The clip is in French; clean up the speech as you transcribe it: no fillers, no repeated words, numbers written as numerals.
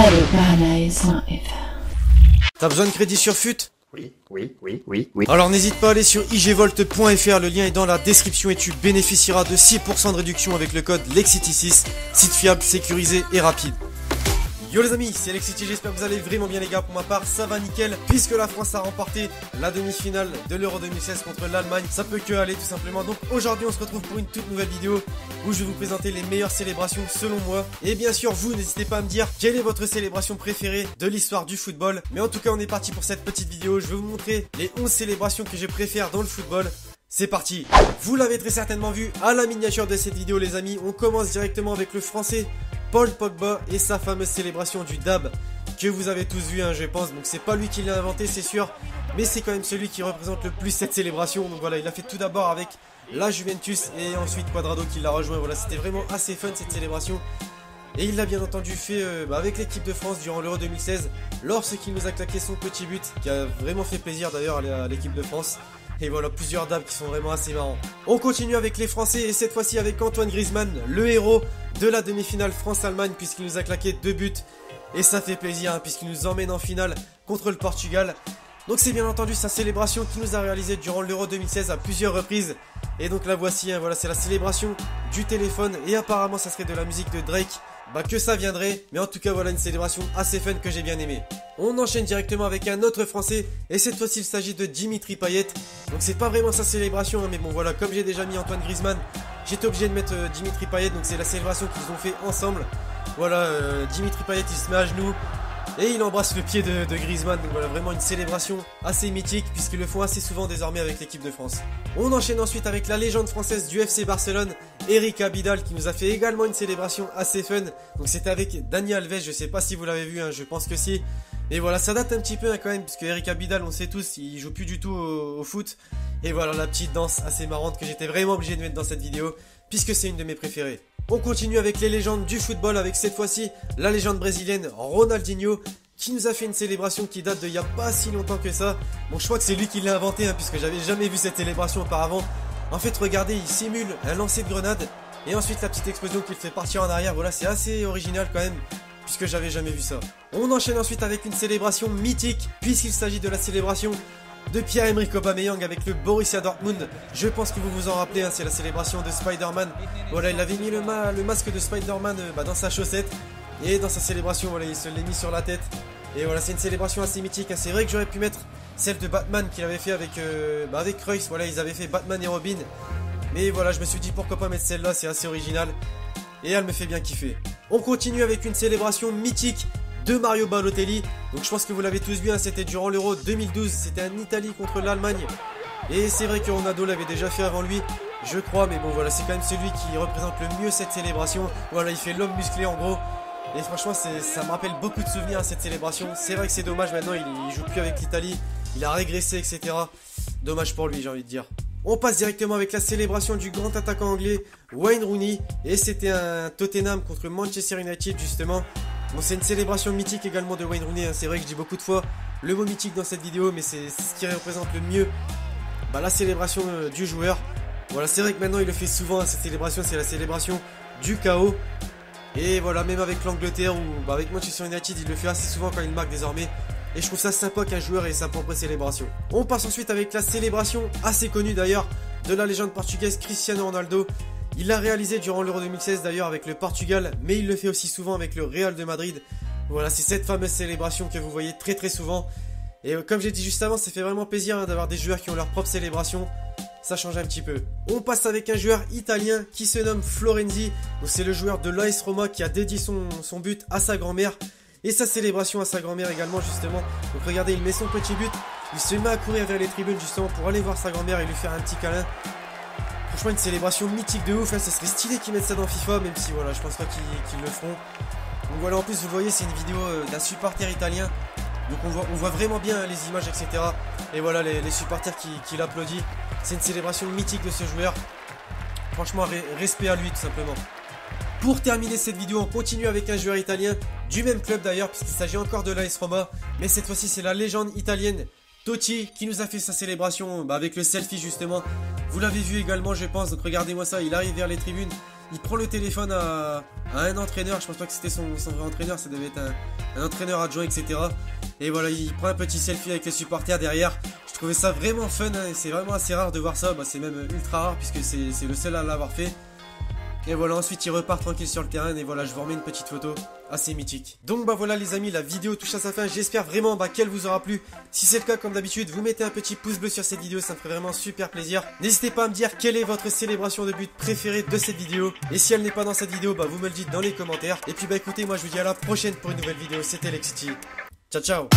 Paradise Live. T'as besoin de crédit sur FUT? Oui. Alors n'hésite pas à aller sur igvolt.fr, le lien est dans la description et tu bénéficieras de 6% de réduction avec le code LEXCITY6, site fiable, sécurisé et rapide. Yo les amis, c'est Lexity, j'espère que vous allez vraiment bien les gars. Pour ma part ça va nickel, puisque la France a remporté la demi-finale de l'Euro 2016 contre l'Allemagne. Ça peut que aller tout simplement. Donc aujourd'hui on se retrouve pour une toute nouvelle vidéo où je vais vous présenter les meilleures célébrations selon moi. Et bien sûr vous n'hésitez pas à me dire quelle est votre célébration préférée de l'histoire du football. Mais en tout cas on est parti pour cette petite vidéo. Je vais vous montrer les 11 célébrations que je préfère dans le football. C'est parti. Vous l'avez très certainement vu à la miniature de cette vidéo les amis. On commence directement avec le français Paul Pogba et sa fameuse célébration du dab que vous avez tous vu je pense. Donc c'est pas lui qui l'a inventé c'est sûr, mais c'est quand même celui qui représente le plus cette célébration. Donc voilà, il a fait tout d'abord avec la Juventus et ensuite Quadrado qui l'a rejoint. Voilà, c'était vraiment assez fun cette célébration. Et il l'a bien entendu fait avec l'équipe de France durant l'Euro 2016 lorsqu'il nous a claqué son petit but qui a vraiment fait plaisir d'ailleurs à l'équipe de France. Et voilà, plusieurs dabs qui sont vraiment assez marrants. On continue avec les Français et cette fois-ci avec Antoine Griezmann, le héros de la demi-finale France-Allemagne puisqu'il nous a claqué 2 buts. Et ça fait plaisir puisqu'il nous emmène en finale contre le Portugal. Donc c'est bien entendu sa célébration qu'il nous a réalisée durant l'Euro 2016 à plusieurs reprises. Et donc la voici, voilà, c'est la célébration du téléphone et apparemment ça serait de la musique de Drake. Que ça viendrait, mais en tout cas voilà une célébration assez fun que j'ai bien aimé. On enchaîne directement avec un autre français et cette fois-ci il s'agit de Dimitri Payet. Donc c'est pas vraiment sa célébration mais bon voilà, comme j'ai déjà mis Antoine Griezmann, j'étais obligé de mettre Dimitri Payet. Donc c'est la célébration qu'ils ont fait ensemble. Voilà, Dimitri Payet il se met à genoux et il embrasse le pied de Griezmann. Donc voilà, vraiment une célébration assez mythique puisqu'ils le font assez souvent désormais avec l'équipe de France. On enchaîne ensuite avec la légende française du FC Barcelone, Eric Abidal, qui nous a fait également une célébration assez fun. Donc c'était avec Dani Alves, je sais pas si vous l'avez vu, je pense que si. Et voilà, ça date un petit peu quand même, puisque Eric Abidal, on sait tous, il joue plus du tout au foot. Et voilà la petite danse assez marrante que j'étais vraiment obligé de mettre dans cette vidéo, puisque c'est une de mes préférées. On continue avec les légendes du football, avec cette fois-ci la légende brésilienne Ronaldinho, qui nous a fait une célébration qui date de il n'y a pas si longtemps que ça. Bon, je crois que c'est lui qui l'a inventé, puisque j'avais jamais vu cette célébration auparavant. En fait, regardez, il simule un lancer de grenade, et ensuite la petite explosion qu'il fait partir en arrière. Voilà, c'est assez original quand même, puisque j'avais jamais vu ça. On enchaîne ensuite avec une célébration mythique, puisqu'il s'agit de la célébration de Pierre-Emerick Aubameyang avec le Borussia Dortmund. Je pense que vous vous en rappelez, c'est la célébration de Spider-Man. Voilà, il avait mis le masque de Spider-Man dans sa chaussette. Et dans sa célébration, voilà, il se l'est mis sur la tête. Et voilà, c'est une célébration assez mythique. C'est vrai que j'aurais pu mettre celle de Batman qu'il avait fait avec Cruyff. Voilà, ils avaient fait Batman et Robin. Mais voilà, je me suis dit pourquoi pas mettre celle-là, c'est assez original. Et elle me fait bien kiffer. On continue avec une célébration mythique de Mario Balotelli. Donc je pense que vous l'avez tous vu, c'était durant l'Euro 2012. C'était en Italie contre l'Allemagne. Et c'est vrai que Ronaldo l'avait déjà fait avant lui, je crois. Mais bon voilà, c'est quand même celui qui représente le mieux cette célébration. Voilà, il fait l'homme musclé en gros. Et franchement ça me rappelle beaucoup de souvenirs cette célébration. C'est vrai que c'est dommage maintenant, il joue plus avec l'Italie. Il a régressé etc. Dommage pour lui j'ai envie de dire. On passe directement avec la célébration du grand attaquant anglais Wayne Rooney. Et c'était un Tottenham contre Manchester United justement. Bon, c'est une célébration mythique également de Wayne Rooney. C'est vrai que je dis beaucoup de fois le mot mythique dans cette vidéo, mais c'est ce qui représente le mieux la célébration du joueur. Voilà, c'est vrai que maintenant il le fait souvent cette célébration, c'est la célébration du chaos. Et voilà, même avec l'Angleterre ou avec Manchester United, il le fait assez souvent quand il marque désormais. Et je trouve ça sympa qu'un joueur ait sa propre célébration. On passe ensuite avec la célébration, assez connue d'ailleurs, de la légende portugaise Cristiano Ronaldo. Il l'a réalisé durant l'Euro 2016 d'ailleurs avec le Portugal, mais il le fait aussi souvent avec le Real de Madrid. Voilà, c'est cette fameuse célébration que vous voyez très souvent. Et comme j'ai dit juste avant, ça fait vraiment plaisir d'avoir des joueurs qui ont leur propre célébration. Ça change un petit peu. On passe avec un joueur italien qui se nomme Florenzi. C'est le joueur de l'AS Roma qui a dédié son but à sa grand-mère. Et sa célébration à sa grand-mère également justement. Donc regardez, il met son petit but. Il se met à courir vers les tribunes justement pour aller voir sa grand-mère et lui faire un petit câlin. Franchement une célébration mythique de ouf. Ça serait stylé qu'ils mettent ça dans FIFA. Même si voilà, je pense pas qu'ils le feront. Donc voilà, en plus vous voyez, c'est une vidéo d'un supporter italien. Donc on voit vraiment bien les images etc. Et voilà les supporters qui l'applaudissent. C'est une célébration mythique de ce joueur. Franchement respect à lui tout simplement. Pour terminer cette vidéo, on continue avec un joueur italien du même club d'ailleurs, puisqu'il s'agit encore de l'AS Roma. Mais cette fois-ci c'est la légende italienne Totti qui nous a fait sa célébration avec le selfie justement. Vous l'avez vu également, je pense, donc regardez-moi ça, il arrive vers les tribunes, il prend le téléphone à un entraîneur, je pense pas que c'était son vrai entraîneur, ça devait être un entraîneur adjoint, etc. Et voilà, il prend un petit selfie avec les supporters derrière. Je trouvais ça vraiment fun, hein, et c'est vraiment assez rare de voir ça, bah, c'est même ultra rare puisque c'est le seul à l'avoir fait. Et voilà, ensuite il repart tranquille sur le terrain et voilà, je vous remets une petite photo assez mythique. Donc bah voilà les amis, la vidéo touche à sa fin, j'espère vraiment qu'elle vous aura plu. Si c'est le cas, comme d'habitude, vous mettez un petit pouce bleu sur cette vidéo, ça me ferait vraiment super plaisir. N'hésitez pas à me dire quelle est votre célébration de but préférée de cette vidéo. Et si elle n'est pas dans cette vidéo, bah vous me le dites dans les commentaires. Et puis bah écoutez, moi je vous dis à la prochaine pour une nouvelle vidéo, c'était Lexity. Ciao ciao.